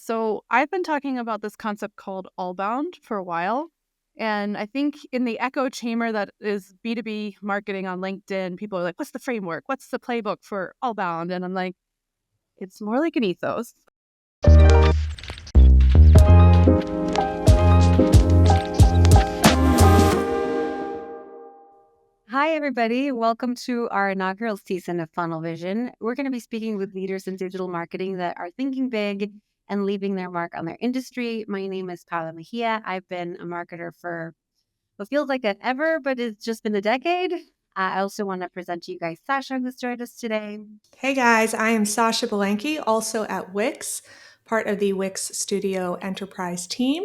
So I've been talking about this concept called Allbound for a while. And I think in the echo chamber that is B2B marketing on LinkedIn, people are like, what's the framework? What's the playbook for Allbound? And I'm like, it's more like an ethos. Hi, everybody. Welcome to our inaugural season of Funnel Vision. We're going to be speaking with leaders in digital marketing that are thinking big and leaving their mark on their industry. My name is Paula Mejia. I've been a marketer for what feels like an ever, but it's just been a decade. I also want to present to you guys Sasha, who's joined us today. Hey guys, I am Sasha Belenke, also at Wix, part of the Wix Studio Enterprise team.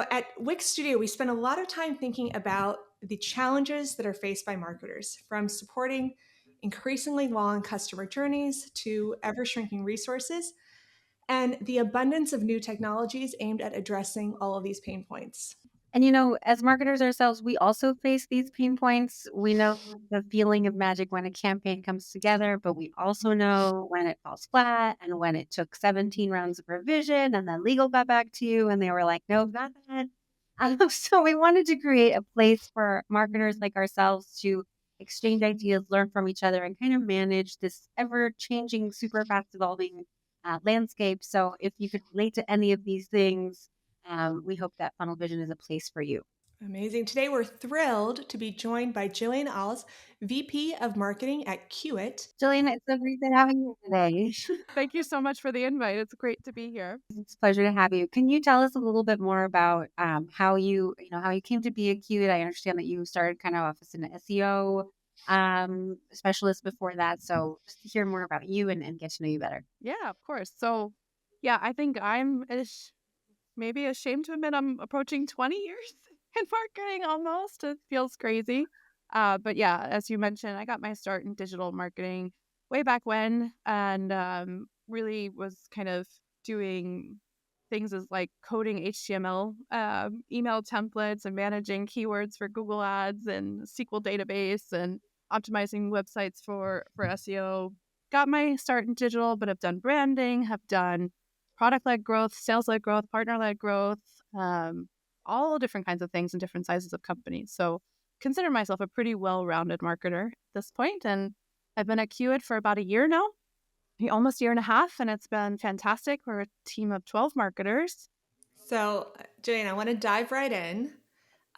At Wix Studio, we spend a lot of time thinking about the challenges that are faced by marketers, from supporting increasingly long customer journeys to ever shrinking resources, and the abundance of new technologies aimed at addressing all of these pain points. And, as marketers ourselves, we also face these pain points. We know the feeling of magic when a campaign comes together, but we also know when it falls flat and when it took 17 rounds of revision and then legal got back to you and they were like, no, not that. So we wanted to create a place for marketers like ourselves to exchange ideas, learn from each other, and kind of manage this ever changing, super fast evolving landscape. So if you could relate to any of these things, we hope that Funnel Vision is a place for you. Amazing. Today, we're thrilled to be joined by Jillian Als, VP of Marketing at Qt. Jillian, it's so great to have you today. Thank you so much for the invite. It's great to be here. It's a pleasure to have you. Can you tell us a little bit more about how how you came to be a Qt? I understand that you started kind of off as an SEO specialist before that. So just to hear more about you and get to know you better. Yeah, of course. So, yeah, I think maybe ashamed to admit I'm approaching 20 years in marketing almost. It feels crazy. But yeah, as you mentioned, I got my start in digital marketing way back when and really was kind of doing things as like coding HTML email templates and managing keywords for Google Ads and SQL database and optimizing websites for SEO. Got my start in digital, but have done branding, have done product-led growth, sales-led growth, partner-led growth, all different kinds of things in different sizes of companies. So consider myself a pretty well-rounded marketer at this point, and I've been at Qt for about a year now, almost a year and a half, and it's been fantastic. We're a team of 12 marketers. So, Jillian, I want to dive right in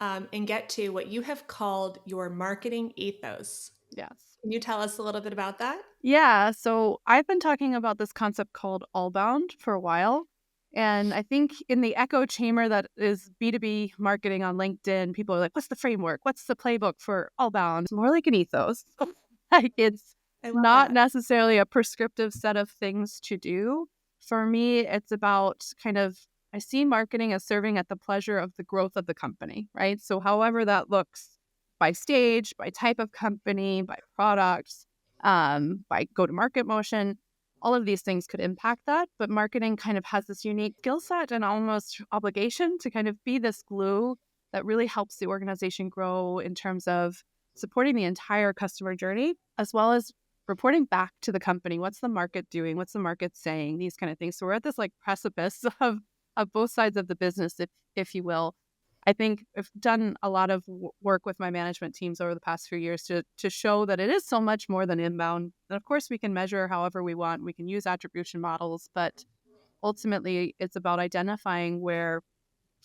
and get to what you have called your marketing ethos. Yes. Can you tell us a little bit about that? Yeah, so I've been talking about this concept called Allbound for a while. And I think in the echo chamber that is B2B marketing on LinkedIn, people are like, what's the framework? What's the playbook for Allbound? It's more like an ethos. Like it's I love not that. necessarily a prescriptive set of things to do. For me, it's about I see marketing as serving at the pleasure of the growth of the company, right? So however that looks by stage, by type of company, by products, by go-to-market motion, all of these things could impact that. But marketing kind of has this unique skill set and almost obligation to kind of be this glue that really helps the organization grow in terms of supporting the entire customer journey, as well as reporting back to the company. What's the market doing? What's the market saying? These kind of things. So we're at this like precipice of both sides of the business, if you will. I think I've done a lot of work with my management teams over the past few years to show that it is so much more than inbound. And of course, we can measure however we want. We can use attribution models, but ultimately, it's about identifying where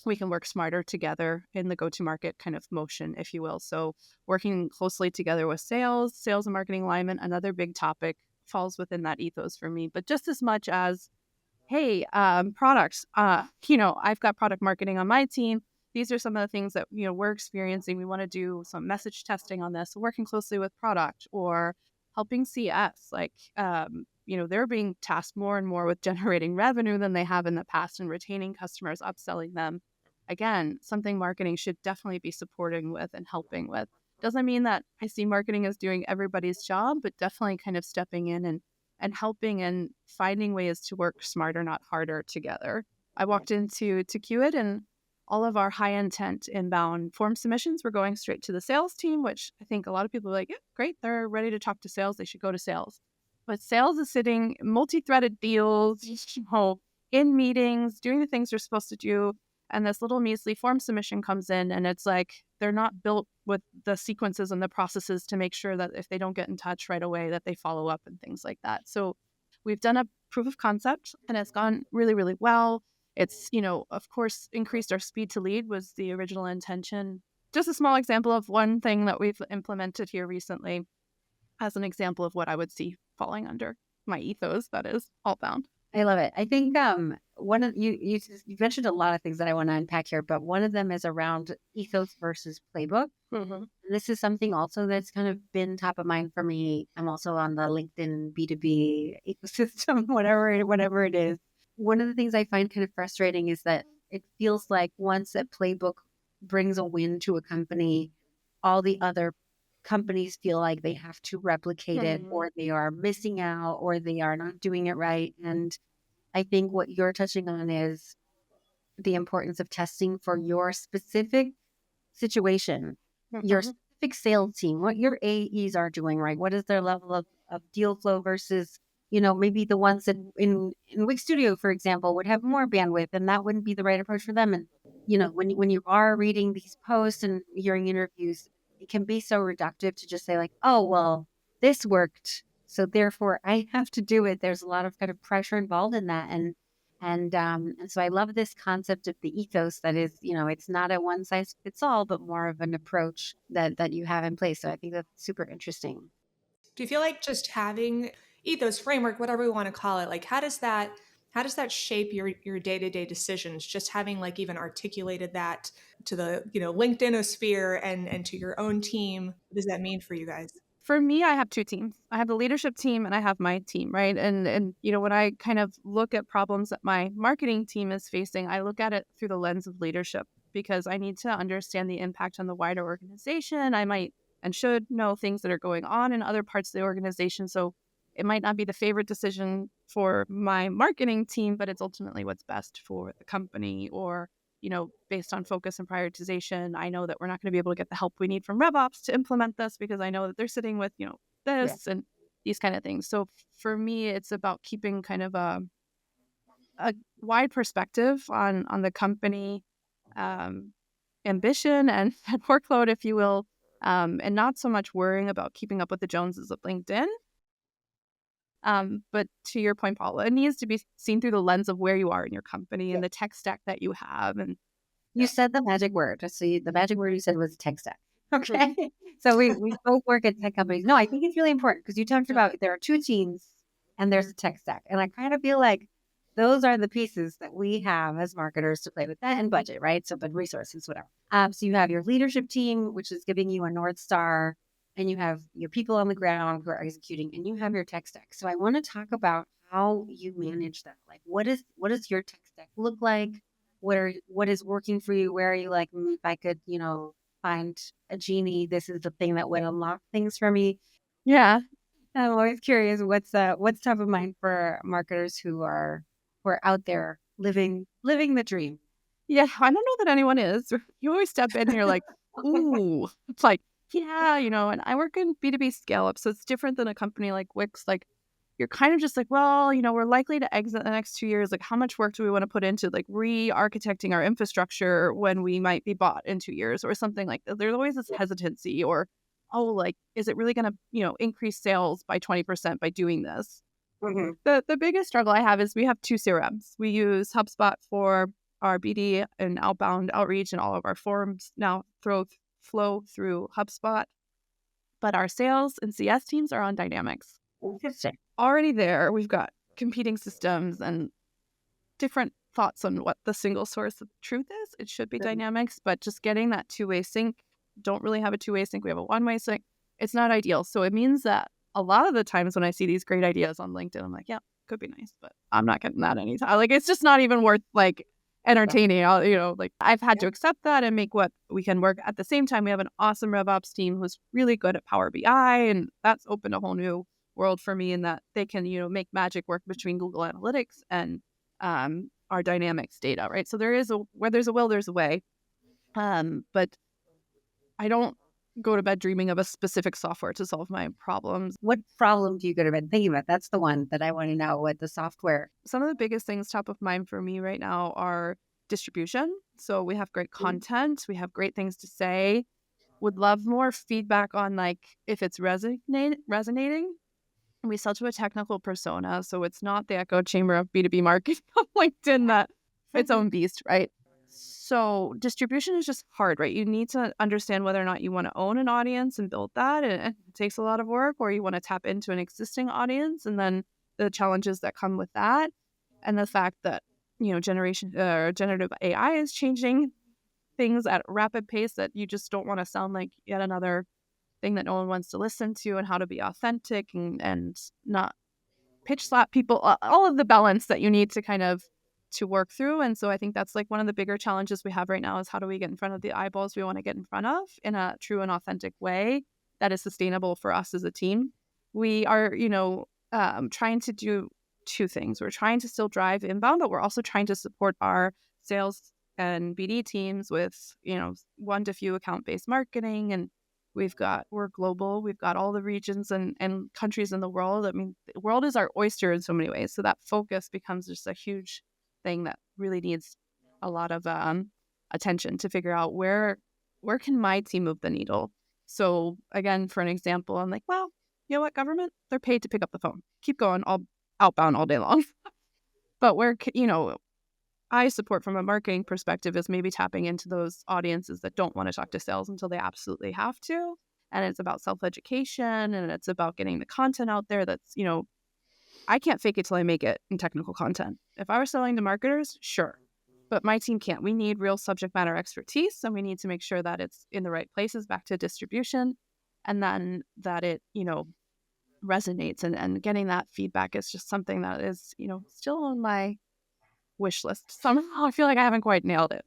we can work smarter together in the go-to-market kind of motion, if you will. So working closely together with sales and marketing alignment, another big topic falls within that ethos for me. But just as much as, hey, products, I've got product marketing on my team. These are some of the things that, we're experiencing. We want to do some message testing on this, working closely with product or helping CS. They're being tasked more and more with generating revenue than they have in the past and retaining customers, upselling them. Again, something marketing should definitely be supporting with and helping with. Doesn't mean that I see marketing as doing everybody's job, but definitely kind of stepping in and helping and finding ways to work smarter, not harder together. I walked into Qt and all of our high intent inbound form submissions were going straight to the sales team, which I think a lot of people are like, yeah, great. They're ready to talk to sales. They should go to sales. But sales is sitting multi-threaded deals, in meetings, doing the things they're supposed to do. And this little measly form submission comes in, and it's like they're not built with the sequences and the processes to make sure that if they don't get in touch right away, that they follow up and things like that. So we've done a proof of concept, and it's gone really, really well. It's, of course, increased our speed to lead was the original intention. Just a small example of one thing that we've implemented here recently as an example of what I would see falling under my ethos, that is Allbound. I love it. I think one of you mentioned a lot of things that I want to unpack here, but one of them is around ethos versus playbook. Mm-hmm. This is something also that's kind of been top of mind for me. I'm also on the LinkedIn B2B ecosystem, whatever it is. One of the things I find kind of frustrating is that it feels like once a playbook brings a win to a company, all the other companies feel like they have to replicate it, or they are missing out, or they are not doing it right. And I think what you're touching on is the importance of testing for your specific situation, your specific sales team, what your AEs are doing right. What is their level of deal flow versus, maybe the ones that in Wix Studio, for example, would have more bandwidth, and that wouldn't be the right approach for them. And, when you are reading these posts and hearing interviews, it can be so reductive to just say like, oh, well, this worked, so therefore I have to do it. There's a lot of kind of pressure involved in that. And so I love this concept of the ethos that is, it's not a one size fits all, but more of an approach that you have in place. So I think that's super interesting. Do you feel like just having ethos, framework, whatever we want to call it, like how does that shape your day-to-day decisions? Just having like even articulated that to the, LinkedIn-osphere and to your own team, what does that mean for you guys? For me, I have two teams. I have the leadership team and I have my team, right? And when I kind of look at problems that my marketing team is facing, I look at it through the lens of leadership because I need to understand the impact on the wider organization. I might and should know things that are going on in other parts of the organization. So it might not be the favorite decision for my marketing team, but it's ultimately what's best for the company or based on focus and prioritization. I know that we're not going to be able to get the help we need from RevOps to implement this because I know that they're sitting with, this and these kind of things. So for me, it's about keeping kind of a wide perspective on the company ambition and workload, if you will, and not so much worrying about keeping up with the Joneses of LinkedIn. But to your point, Paula, it needs to be seen through the lens of where you are in your company and the tech stack that you have. And you said the magic word. So the magic word you said was tech stack. Okay. So we both work at tech companies. No, I think it's really important because you talked about there are two teams and there's a tech stack. And I kind of feel like those are the pieces that we have as marketers to play with that and budget, right? So, but resources, whatever. So you have your leadership team, which is giving you a North Star, and you have your people on the ground who are executing, and you have your tech stack. So I want to talk about how you manage that. Like, what does your tech stack look like? What is working for you? Where are you like, if I could, find a genie, this is the thing that would unlock things for me. Yeah. I'm always curious what's top of mind for marketers who are out there living the dream. Yeah, I don't know that anyone is. You always step in and you're like, ooh. It's like, yeah, and I work in B2B scale up, so it's different than a company like Wix. Like, you're kind of just like, well, we're likely to exit the next 2 years. Like, how much work do we want to put into like re-architecting our infrastructure when we might be bought in 2 years or something like that? There's always this hesitancy or, oh, like, is it really going to, increase sales by 20% by doing this? Mm-hmm. The biggest struggle I have is we have two CRMs. We use HubSpot for our BD and outbound outreach, and all of our forms now flow through HubSpot. But our sales and CS teams are on Dynamics. Interesting. Already there, we've got competing systems and different thoughts on what the single source of truth is. It should be Dynamics, but just getting that two-way sync, don't really have a two-way sync. We have a one-way sync. It's not ideal. So it means that a lot of the times when I see these great ideas on LinkedIn, I'm like, yeah, could be nice, but I'm not getting that anytime. Like, it's just not even worth like entertaining. I've had to accept that and make what we can work. At the same time, we have an awesome RevOps team who's really good at Power BI, and that's opened a whole new world for me in that they can, make magic work between Google Analytics and our Dynamics data, right? So where there's a will, there's a way. But I don't go to bed dreaming of a specific software to solve my problems. What problem do you go to bed thinking about? That's the one that I want to know, what the software. Some of the biggest things top of mind for me right now are distribution. So we have great content, we have great things to say. Would love more feedback on like if it's resonating. We sell to a technical persona, so it's not the echo chamber of B2B marketing on LinkedIn that its own beast, right? So distribution is just hard, right? You need to understand whether or not you want to own an audience and build that, and it takes a lot of work, or you want to tap into an existing audience, and then the challenges that come with that, and the fact that generative AI is changing things at a rapid pace that you just don't want to sound like yet another thing that no one wants to listen to, and how to be authentic and not pitch slap people, all of the balance that you need to kind of to work through. And so I think that's like one of the bigger challenges we have right now is how do we get in front of the eyeballs we want to get in front of in a true and authentic way that is sustainable for us as a team. We are, trying to do two things. We're trying to still drive inbound, but we're also trying to support our sales and BD teams with, one to few account-based marketing. And we're global. We've got all the regions and countries in the world. I mean, the world is our oyster in so many ways. So that focus becomes just a huge thing that really needs a lot of attention to figure out where can my team move the needle. So again, for an example, I'm like, well, you know what, government, they're paid to pick up the phone. Keep going, all outbound all day long. But where, I support from a marketing perspective is maybe tapping into those audiences that don't want to talk to sales until they absolutely have to. And it's about self-education, and it's about getting the content out there that's, I can't fake it till I make it in technical content. If I were selling to marketers, sure. But my team can't. We need real subject matter expertise, and we need to make sure that it's in the right places, back to distribution, and then that it, resonates. And getting that feedback is just something that is, still on my wish list. Somehow I feel like I haven't quite nailed it.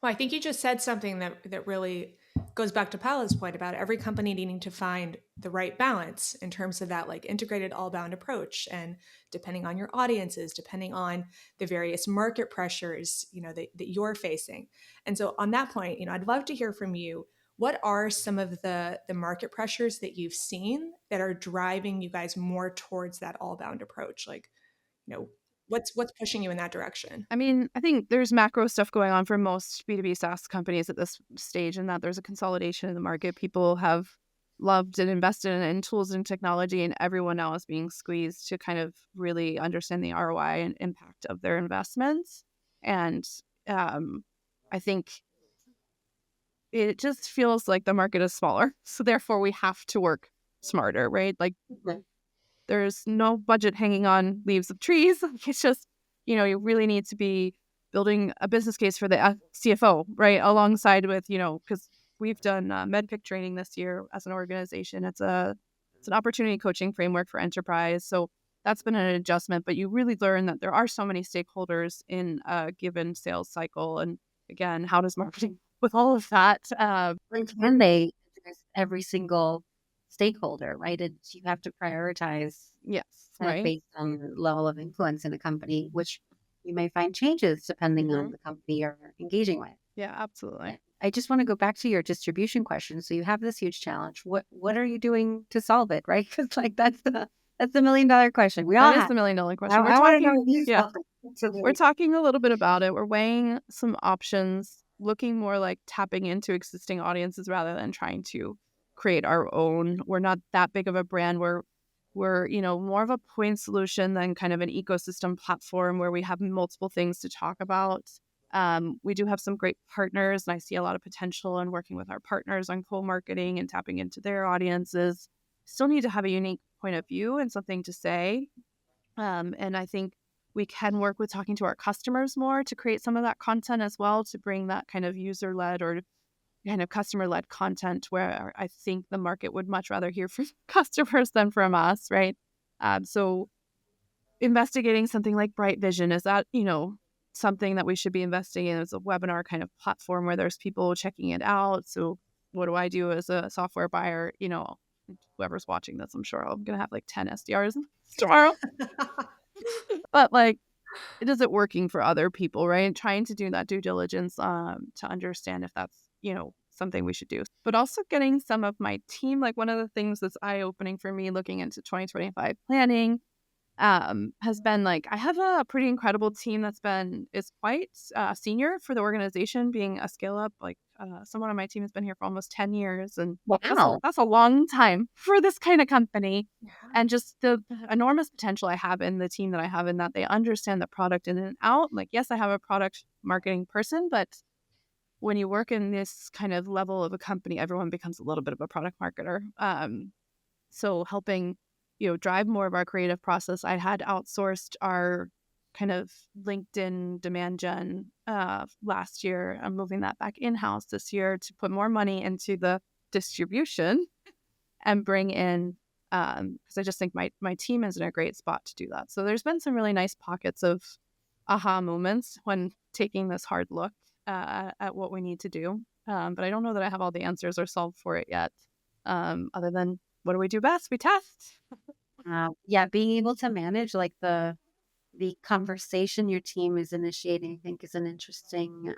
Well, I think you just said something that really goes back to Paula's point about every company needing to find the right balance in terms of that like integrated all-bound approach, and depending on your audiences, depending on the various market pressures, that you're facing. And so on that point, I'd love to hear from you. What are some of the market pressures that you've seen that are driving you guys more towards that all-bound approach? Like, what's pushing you in that direction? I mean, I think there's macro stuff going on for most B2B SaaS companies at this stage, and that there's a consolidation in the market. People have loved and invested in tools and technology, and everyone now is being squeezed to kind of really understand the ROI and impact of their investments. And I think it just feels like the market is smaller. So therefore we have to work smarter, right? Like there's no budget hanging on leaves of trees. It's just, you really need to be building a business case for the CFO, right? Alongside with, because we've done MedPick training this year as an organization. It's an opportunity coaching framework for enterprise. So that's been an adjustment, but you really learn that there are so many stakeholders in a given sales cycle. And again, how does marketing with all of that? Can they address every single stakeholder, right? You have to prioritize, yes, right, based on the level of influence in a company, which you may find changes depending on the company you're engaging with. Yeah, absolutely. I just want to go back to your distribution question. So you have this huge challenge. What are you doing to solve it, right? Because that's the $1 million question. That is the $1 million question. We're talking a little bit about it. We're weighing some options, looking more like tapping into existing audiences rather than trying to create our own. We're not that big of a brand. We're more of a point solution than kind of an ecosystem platform where we have multiple things to talk about. We do have some great partners, and I see a lot of potential in working with our partners on co-marketing and tapping into their audiences. Still need to have a unique point of view and something to say. And I think we can work with talking to our customers more to create some of that content as well, to bring that kind of user-led or kind of customer-led content where I think the market would much rather hear from customers than from us, right? So investigating something like Bright Vision, is that, something that we should be investing in as a webinar kind of platform where there's people checking it out? So what do I do as a software buyer? Whoever's watching this, I'm sure I'm going to have like 10 SDRs tomorrow. But like, is it working for other people, right? Trying to do that due diligence to understand if that's, something we should do. But also getting some of my team, like one of the things that's eye-opening for me looking into 2025 planning has been like, I have a pretty incredible team is quite senior for the organization, being a scale up. Like someone on my team has been here for almost 10 years, and Wow. that's a long time for this kind of company. Yeah. And just the enormous potential I have in the team that I have, in that they understand the product in and out. Like, yes, I have a product marketing person, but when you work in this kind of level of a company, everyone becomes a little bit of a product marketer. So helping, drive more of our creative process. I had outsourced our kind of LinkedIn demand gen last year. I'm moving that back in-house this year to put more money into the distribution and bring in, because I just think my team is in a great spot to do that. So there's been some really nice pockets of aha moments when taking this hard look at what we need to do. But I don't know that I have all the answers or solved for it yet, other than what do we do best? We test. Yeah, being able to manage like the conversation your team is initiating, I think, is an interesting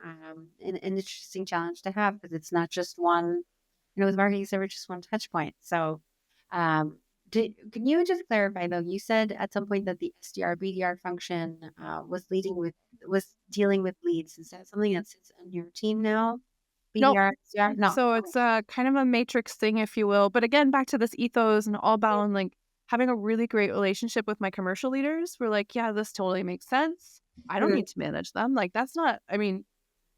an interesting challenge to have, because it's not just one. With marketing, it's never just one touch point. So, can you just clarify though? You said at some point that the SDR BDR function was dealing with leads. Is that something that sits on your team now? Nope. BDR, SDR? No. So it's a kind of a matrix thing, if you will. But again, back to this ethos and Allbound, like having a really great relationship with my commercial leaders. We're like, yeah, this totally makes sense. I don't need to manage them. Like, that's not, I mean,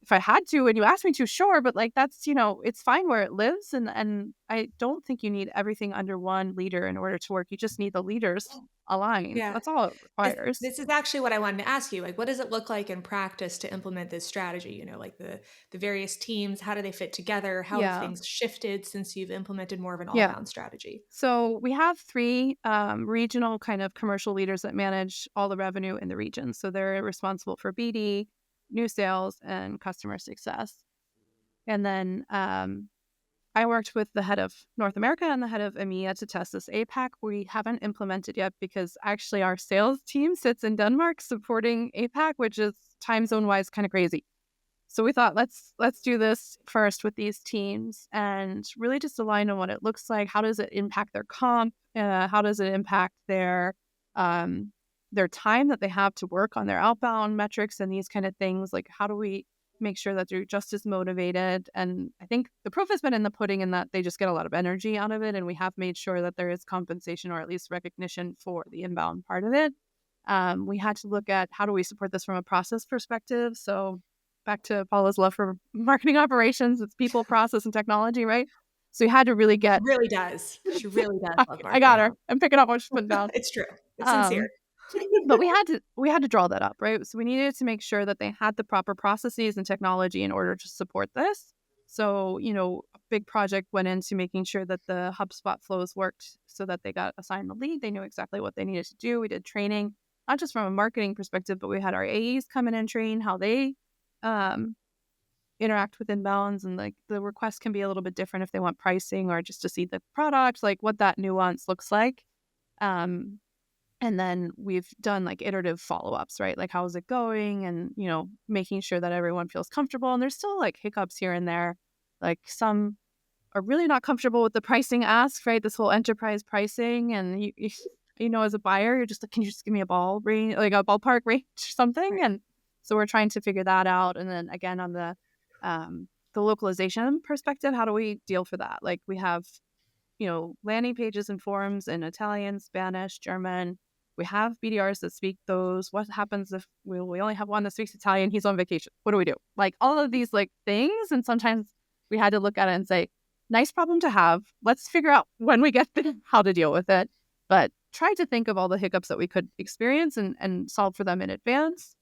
if I had to and you asked me to, sure, but like that's, it's fine where it lives. And I don't think you need everything under one leader in order to work. You just need the leaders aligned. Yeah. That's all it requires. This is actually what I wanted to ask you. Like, what does it look like in practice to implement this strategy? Like the various teams, how do they fit together? How have things shifted since you've implemented more of an all-bound strategy? So we have 3 regional kind of commercial leaders that manage all the revenue in the region. So they're responsible for BD, new sales, and customer success. And then I worked with the head of North America and the head of EMEA to test this APAC. We haven't implemented yet because actually our sales team sits in Denmark supporting APAC, which is time zone wise kind of crazy. So we thought, let's do this first with these teams and really just align on what it looks like. How does it impact their comp? How does it impact their time that they have to work on their outbound metrics and these kind of things? Like, how do we make sure that they're just as motivated? And I think the proof has been in the pudding, in that they just get a lot of energy out of it. And we have made sure that there is compensation, or at least recognition, for the inbound part of it. We had to look at how do we support this from a process perspective. So back to Paula's love for marketing operations, it's people, process, and technology, right? So you had to really get... She really does. She really does love marketing. I got her. I'm picking up what she's putting down. It's true. It's sincere. But we had to draw that up, right? So we needed to make sure that they had the proper processes and technology in order to support this. So, a big project went into making sure that the HubSpot flows worked so that they got assigned the lead. They knew exactly what they needed to do. We did training, not just from a marketing perspective, but we had our AEs come in and train how they interact with inbounds, and like the request can be a little bit different if they want pricing or just to see the product, like what that nuance looks like. And then we've done like iterative follow-ups, right? Like, how's it going? And, making sure that everyone feels comfortable. And there's still like hiccups here and there. Like, some are really not comfortable with the pricing ask, right? This whole enterprise pricing. And as a buyer, you're just like, can you just give me a ballpark range or something? And so we're trying to figure that out. And then again, on the localization perspective, how do we deal for that? Like, we have, landing pages and forums in Italian, Spanish, German. We have BDRs that speak those. What happens if we only have one that speaks Italian? He's on vacation. What do we do? Like, all of these like things. And sometimes we had to look at it and say, nice problem to have. Let's figure out when we get there how to deal with it. But try to think of all the hiccups that we could experience and solve for them in advance,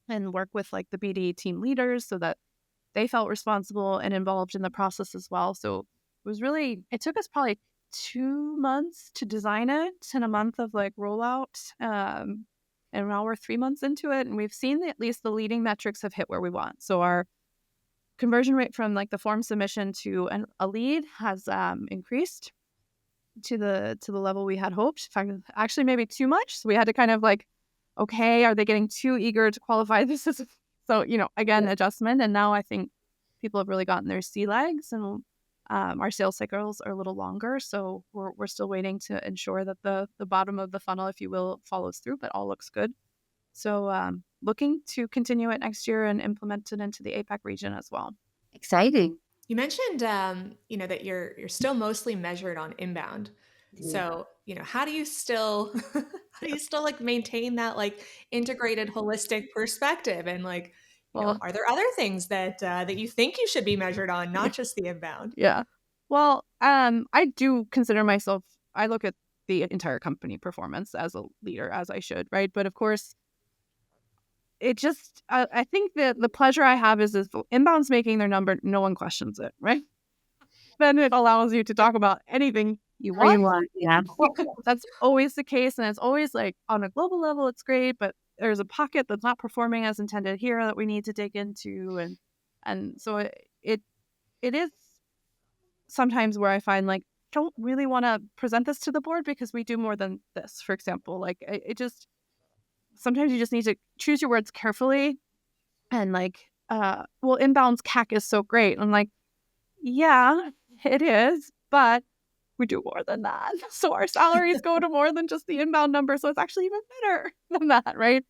and work with like the BD team leaders so that they felt responsible and involved in the process as well. So it took us probably 2 months to design it and a month of like rollout. And now we're 3 months into it, and we've seen that at least the leading metrics have hit where we want. So our conversion rate from like the form submission to a lead has increased to the level we had hoped. In fact, actually maybe too much. So we had to kind of like, okay, are they getting too eager to qualify this? So, again, adjustment. And now I think people have really gotten their sea legs, and our sales cycles are a little longer. So we're still waiting to ensure that the bottom of the funnel, if you will, follows through, but all looks good. So looking to continue it next year and implement it into the APAC region as well. Exciting. You mentioned, that you're still mostly measured on inbound. So, how do you still like maintain that like integrated, holistic perspective? And like, Well, are there other things that you think you should be measured on, not just the inbound? yeah. Well, I do consider myself, I look at the entire company performance as a leader, as I should, right? But of course, it just, I think that the pleasure I have is if inbound's making their number, no one questions it, right? Then it allows you to talk about anything you want. Yeah. That's always the case. And it's always like on a global level, it's great, but there's a pocket that's not performing as intended here that we need to dig into. And so it is sometimes where I find like, don't really want to present this to the board because we do more than this, for example. Like it just, sometimes you just need to choose your words carefully. And like, well, inbound's CAC is so great. I'm like, yeah, it is, but we do more than that. So our salaries go to more than just the inbound number. So it's actually even better than that, right?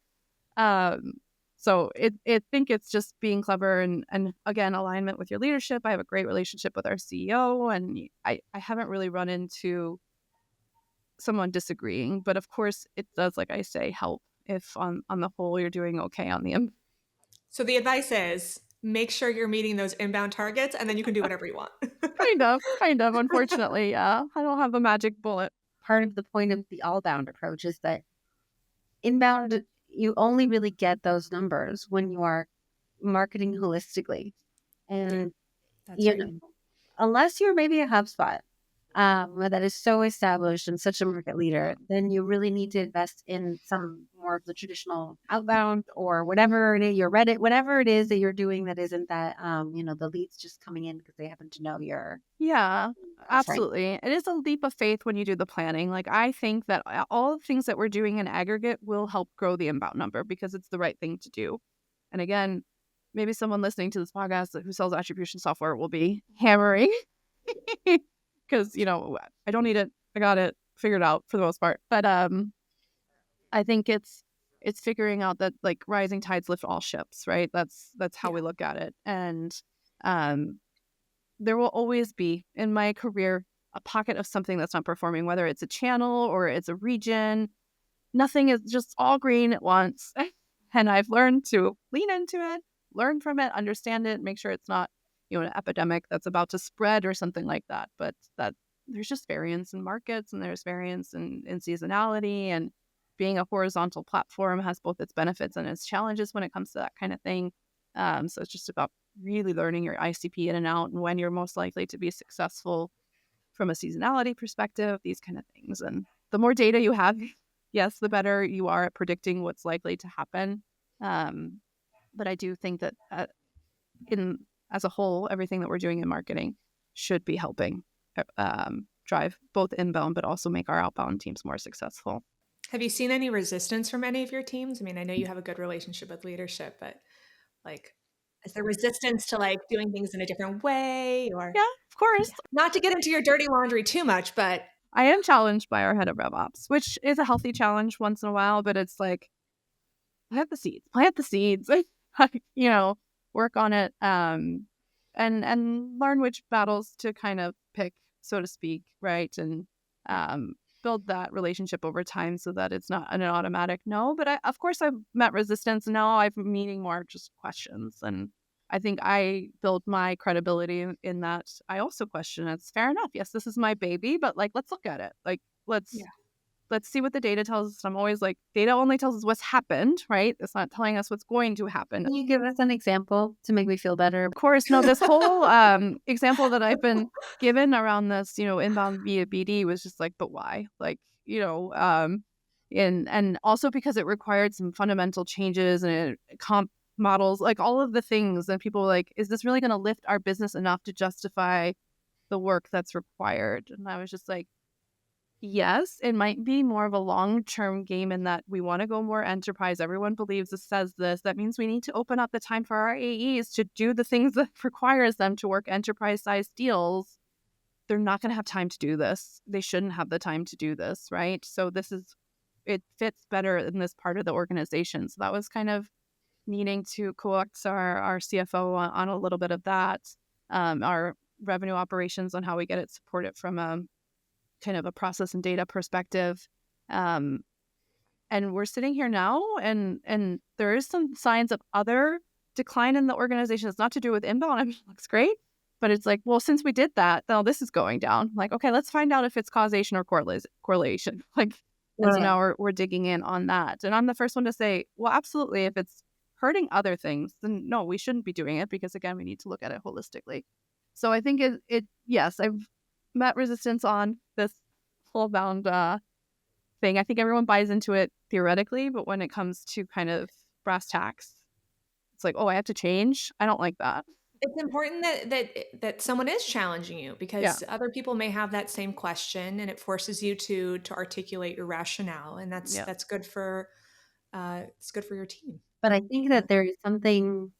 So I think it's just being clever and again, alignment with your leadership. I have a great relationship with our CEO, and I haven't really run into someone disagreeing. But of course, it does, like I say, help if on the whole you're doing okay on the inbound. So the advice is make sure you're meeting those inbound targets, and then you can do whatever you want. Kind of, unfortunately. Yeah. I don't have a magic bullet. Part of the point of the all-bound approach is that inbound, you only really get those numbers when you are marketing holistically. And, That's right. Unless you're maybe a HubSpot that is so established and such a market leader, then you really need to invest in some more of the traditional outbound or whatever it is, your Reddit, whatever it is that you're doing that isn't that, the leads just coming in because they happen to know you're. Yeah, That's right. absolutely. It is a leap of faith when you do the planning. Like, I think that all the things that we're doing in aggregate will help grow the inbound number because it's the right thing to do. And again, maybe someone listening to this podcast who sells attribution software will be hammering because, I don't need it. I got it figured out for the most part. But I think it's figuring out that like rising tides lift all ships, right? That's how we look at it. And there will always be in my career a pocket of something that's not performing, whether it's a channel or it's a region. Nothing is just all green at once. And I've learned to lean into it, learn from it, understand it, make sure it's not, an epidemic that's about to spread or something like that. But that there's just variance in markets and there's variance in seasonality, and being a horizontal platform has both its benefits and its challenges when it comes to that kind of thing. So it's just about really learning your ICP in and out and when you're most likely to be successful from a seasonality perspective, these kind of things. And the more data you have, yes, the better you are at predicting what's likely to happen. But I do think that as a whole, everything that we're doing in marketing should be helping drive both inbound, but also make our outbound teams more successful. Have you seen any resistance from any of your teams? I mean, I know you have a good relationship with leadership, but like, is there resistance to like doing things in a different way? Or Yeah, of course. Not to get into your dirty laundry too much, but I am challenged by our head of RevOps, which is a healthy challenge once in a while, but it's like, plant the seeds, work on it, and learn which battles to kind of pick, so to speak, right? And build that relationship over time so that it's not an automatic no. But of course, I've met resistance, and now I'm meeting more just questions. And I think I build my credibility in that I also question it's fair enough. Yes, this is my baby, but like, let's look at it. Like, let's see what the data tells us. I'm always like, data only tells us what's happened, right? It's not telling us what's going to happen. Can you give us an example to make me feel better? Of course. No, this whole example that I've been given around this, inbound via BD was just like, but why? Like, and also because it required some fundamental changes and comp models, like all of the things. And people were like, is this really going to lift our business enough to justify the work that's required? And I was just like, Yes, it might be more of a long-term game in that we want to go more enterprise. Everyone believes this says this. That means we need to open up the time for our AEs to do the things that requires them to work enterprise-sized deals. They're not going to have time to do this. They shouldn't have the time to do this, right? So it fits better in this part of the organization. So that was kind of needing to coax our CFO on a little bit of that, our revenue operations on how we get it supported from a kind of a process and data perspective. Um, and we're sitting here now, and there is some signs of other decline in the organization. It's not to do with inbound. I mean, it looks great, but it's like, well, since we did that, now this is going down. Like, okay, let's find out if it's causation or correlation. Like, and so now we're digging in on that. And I'm the first one to say, well, absolutely, if it's hurting other things, then no, we shouldn't be doing it, because again, we need to look at it holistically. So I think yes, I've met resistance on this Allbound thing. I think everyone buys into it theoretically, but when it comes to kind of brass tacks, it's like, oh, I have to change. I don't like that. It's important that someone is challenging you, because other people may have that same question, and it forces you to articulate your rationale, and that's good for it's good for your team. But I think that there is something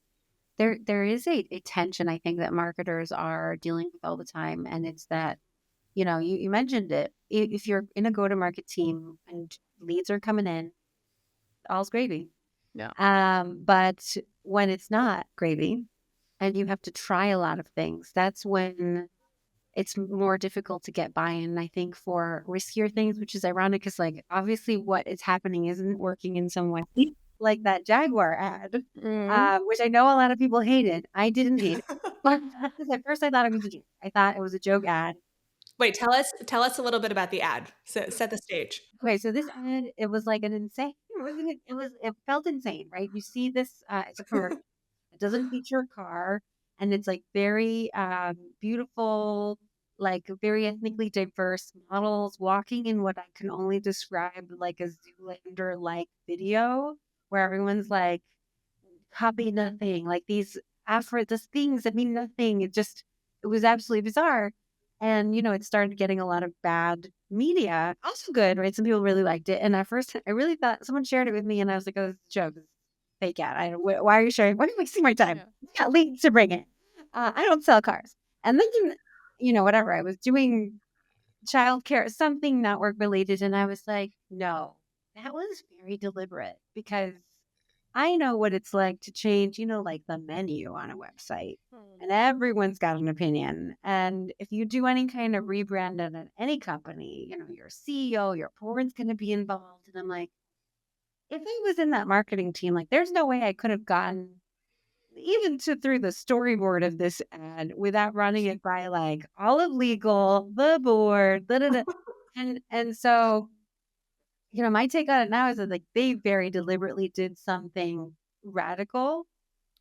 there is a tension, I think, that marketers are dealing with all the time, and it's that, you mentioned it. If you're in a go-to-market team and leads are coming in, all's gravy. Yeah. But when it's not gravy and you have to try a lot of things, that's when it's more difficult to get buy-in, I think, for riskier things, which is ironic because, like, obviously what is happening isn't working in some way. Like that Jaguar ad, which I know a lot of people hated. I didn't hate it. But at first I thought it was a joke. I thought it was a joke ad. Wait, tell us a little bit about the ad. Set the stage. Okay, so this ad, it was like an insane. It felt insane, right? You see this, it's a commercial. It doesn't feature a car, and it's like very beautiful, like very ethnically diverse models walking in what I can only describe like a Zoolander-like video, where everyone's like copy nothing, like these these things that mean nothing. It was absolutely bizarre. And, it started getting a lot of bad media. Also good, right? Some people really liked it. And at first, I really thought someone shared it with me, and I was like, oh, it's a joke. It's a fake ad. Why are you sharing? Why are you wasting my time? Yeah. Got leads to bring it. I don't sell cars. And then, whatever. I was doing childcare, something not work related. And I was like, no, that was very deliberate, because I know what it's like to change, like the menu on a website, and everyone's got an opinion. And if you do any kind of rebrand at any company, your CEO, your board's going to be involved. And I'm like, if I was in that marketing team, like, there's no way I could have gotten even through the storyboard of this ad without running it by like all of legal, the board, and so, my take on it now is that, like, they very deliberately did something radical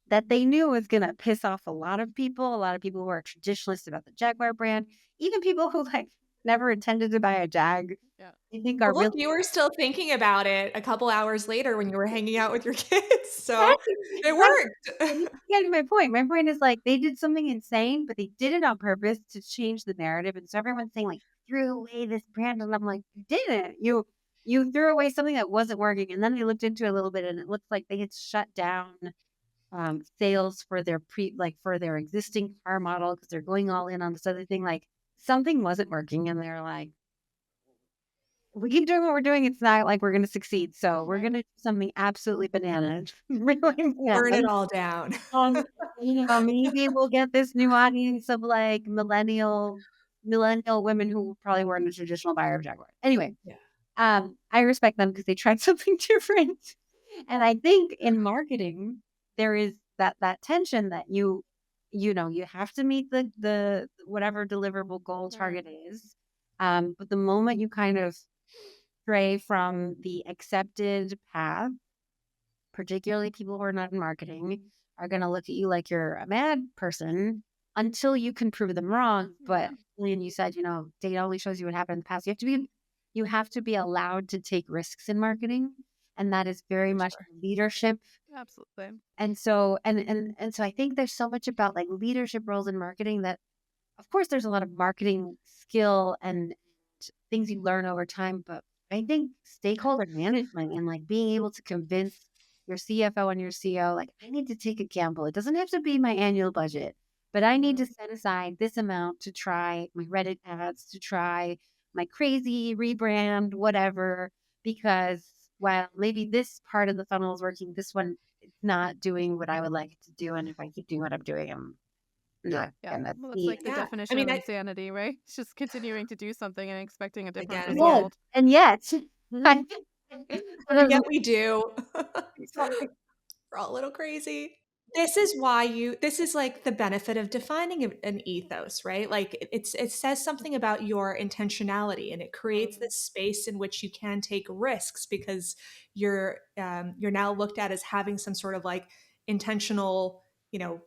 that they knew was going to piss off a lot of people who are traditionalists about the Jaguar brand, even people who like never intended to buy a Jag. Yeah. I think are Look, you were still thinking about it a couple hours later when you were hanging out with your kids, so it worked. Getting my point. My point is, like, they did something insane, but they did it on purpose to change the narrative. And so everyone's saying, like, threw away this brand, and I'm like, you didn't. You threw away something that wasn't working. And then I looked into it a little bit, and it looked like they had shut down sales for their for their existing car model, because they're going all in on this other thing. Like, something wasn't working, and they're like, we keep doing what we're doing, it's not like we're going to succeed. So we're going to do something absolutely bananas. Really Burn it all down. Maybe we'll get this new audience of like millennial women who probably weren't a traditional buyer of Jaguar. Anyway, I respect them because they tried something different. And I think in marketing, there is that tension that you have to meet the whatever deliverable goal target is. But the moment you kind of stray from the accepted path, particularly people who are not in marketing are going to look at you like you're a mad person until you can prove them wrong. But Jillian, you said, data only shows you what happened in the past. You have to be allowed to take risks in marketing, and that is very much leadership. Absolutely. And so so I think there's so much about like leadership roles in marketing that, of course, there's a lot of marketing skill and things you learn over time. But I think stakeholder management and like being able to convince your CFO and your CO, like, I need to take a gamble. It doesn't have to be my annual budget, but I need to set aside this amount to try my Reddit ads, to try my crazy rebrand, whatever, because while maybe this part of the funnel is working, this one it's not doing what I would like it to do. And if I keep doing what I'm doing, I'm not Yeah. gonna Well, that's see. like the Yeah. I definition mean, of insanity, right? It's just continuing to do something and expecting a different again and Yes, again. result. and yet, I, And there's yet we do. We're all a little crazy. This is like the benefit of defining an ethos, right? Like it says something about your intentionality, and it creates this space in which you can take risks because you're now looked at as having some sort of like intentional, you know,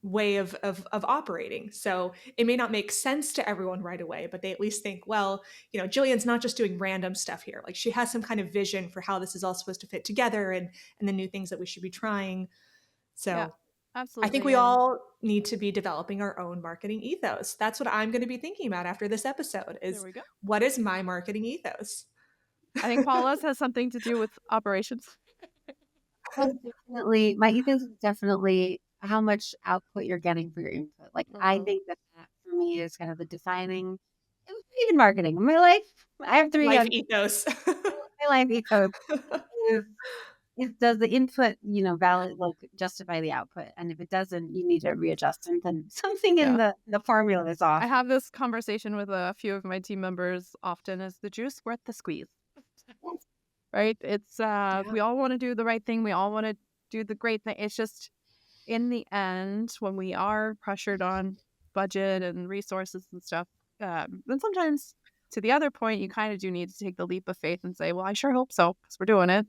way of operating. So it may not make sense to everyone right away, but they at least think, well, you know, Jillian's not just doing random stuff here. Like she has some kind of vision for how this is all supposed to fit together and the new things that we should be trying. Yeah, So I think absolutely. we And all need to be developing our own marketing ethos. That's what I'm going to be thinking about after this episode there is we go. what is my marketing ethos? I think Paula's has something to do with operations. definitely my ethos is definitely how much output you're getting for your input. Like I think that for me is kind of the defining, even marketing. My life, I have three Life young. ethos. My life ethos is does the input, valid, like justify the output, and if it doesn't, you need to readjust, and then something in Yeah. the formula is I off. have this conversation with a few of my team members often. Is the juice worth the squeeze? Right? It's Yeah. we all want to do the right thing. We all want to do the great thing. It's just in the end, when we are pressured on budget and resources and stuff, then sometimes to the other point, you kind of do need to take the leap of faith and say, well, I sure hope so, because we're doing it.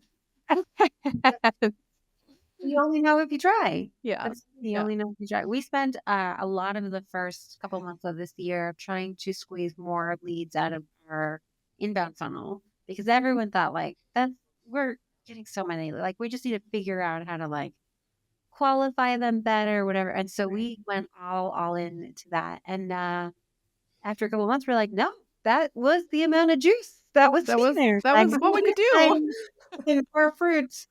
You only know if you try. Yeah. That's you Yeah. only know if you try. We spent a lot of the first couple months of this year trying to squeeze more leads out of our inbound funnel because everyone thought like that's we're getting so many. Like we just need to figure out how to like qualify them better, whatever. And so we went all in to that. And after a couple of months, we're like, no, that was the amount of juice that was That in was there. that Like was what we we could do. find more fruits.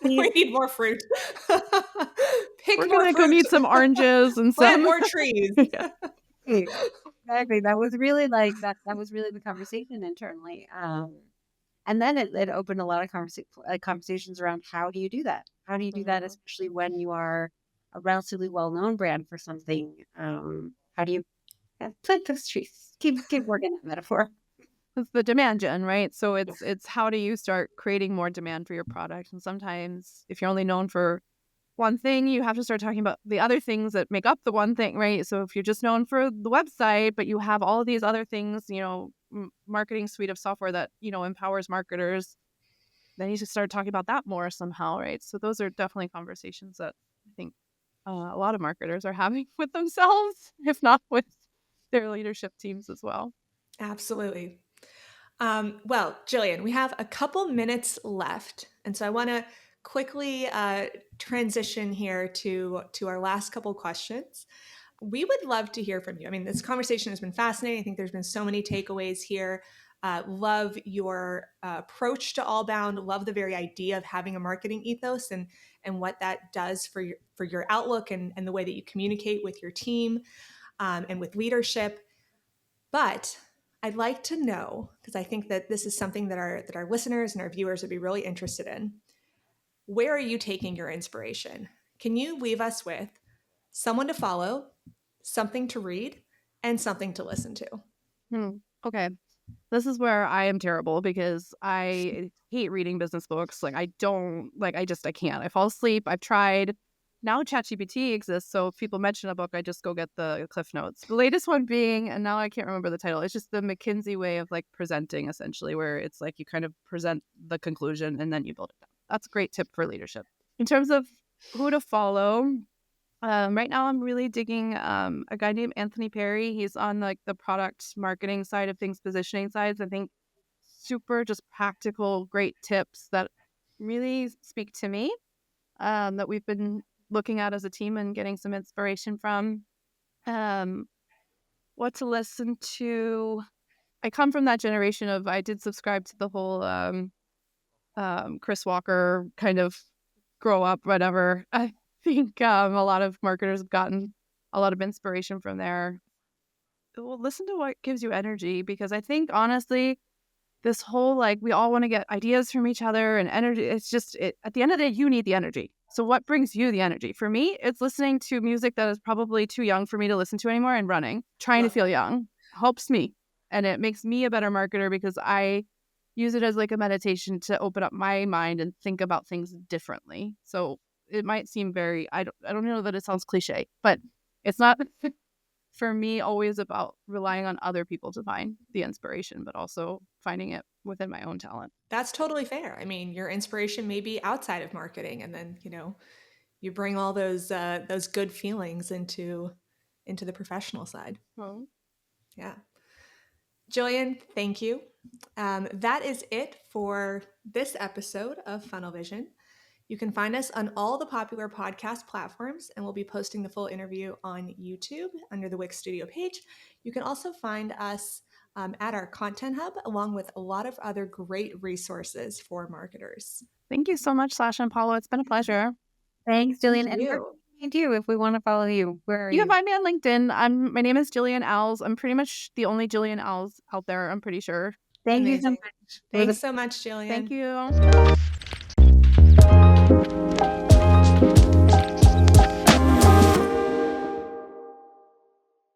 We need more fruit. Pick We're more gonna go fruit. need some oranges and Plant some more trees. yeah. Exactly. That was really like that. That was really the conversation internally. And then it opened a lot of conversations around how do you do that? How do you do that, especially when you are a relatively well-known brand for something? How do you plant those trees? Keep working that metaphor. It's the demand gen, right? So it's how do you start creating more demand for your product? And sometimes if you're only known for one thing, you have to start talking about the other things that make up the one thing, right? So if you're just known for the website, but you have all of these other things, marketing suite of software that, empowers marketers, then you should start talking about that more somehow, right? So those are definitely conversations that I think a lot of marketers are having with themselves, if not with their leadership teams as well. Absolutely. Well, Jillian, we have a couple minutes left, and so I want to quickly transition here to our last couple questions. We would love to hear from you. I mean, this conversation has been fascinating. I think there's been so many takeaways here. Love your approach to Allbound. Love the very idea of having a marketing ethos and what that does for your outlook and the way that you communicate with your team and with leadership. But I'd like to know, because I think that this is something that our listeners and our viewers would be really interested in. Where are you taking your inspiration? Can you leave us with someone to follow, something to read, and something to listen to? Okay. This is where I am terrible because I hate reading business books. Like I don't I can't. I fall asleep. I've tried. Now ChatGPT exists, so if people mention a book, I just go get the Cliff Notes. The latest one being, and now I can't remember the title. It's just the McKinsey way of like presenting, essentially, where it's like you kind of present the conclusion and then you build it down. That's a great tip for leadership. In terms of who to follow, right now I'm really digging a guy named Anthony Perry. He's on like the product marketing side of things, positioning sides. I think super just practical, great tips that really speak to me, that we've been looking at as a team and getting some inspiration from. What to listen to? I come from that generation of, I did subscribe to the whole Chris Walker kind of grow up, whatever. I think a lot of marketers have gotten a lot of inspiration from there. Well, listen to what gives you energy, because I think honestly, this whole like we all want to get ideas from each other and energy. It's just at the end of the day, you need the energy. So what brings you the energy? For me, it's listening to music that is probably too young for me to listen to anymore, and running, trying to feel young helps me. And it makes me a better marketer because I use it as like a meditation to open up my mind and think about things differently. So it might seem very, I don't know that it sounds cliche, but it's not for me always about relying on other people to find the inspiration, but also finding it within my own talent. That's totally fair. I mean, your inspiration may be outside of marketing, and then you bring all those good feelings into the professional side. Oh. Yeah. Jillian, thank you. That is it for this episode of Funnel Vision. You can find us on all the popular podcast platforms, and we'll be posting the full interview on YouTube under the Wix Studio page. You can also find us at our Content Hub, along with a lot of other great resources for marketers. Thank you so much, Sasha and Paula. It's been a pleasure. Thanks, Jillian. Thank And where can we find you if we want to follow you? Where are You you? can find me on LinkedIn. My name is Jillian Als. I'm pretty much the only Jillian Als out there, I'm pretty sure. Thank you so Amazing. much. Thanks so much, Jillian. Thank you.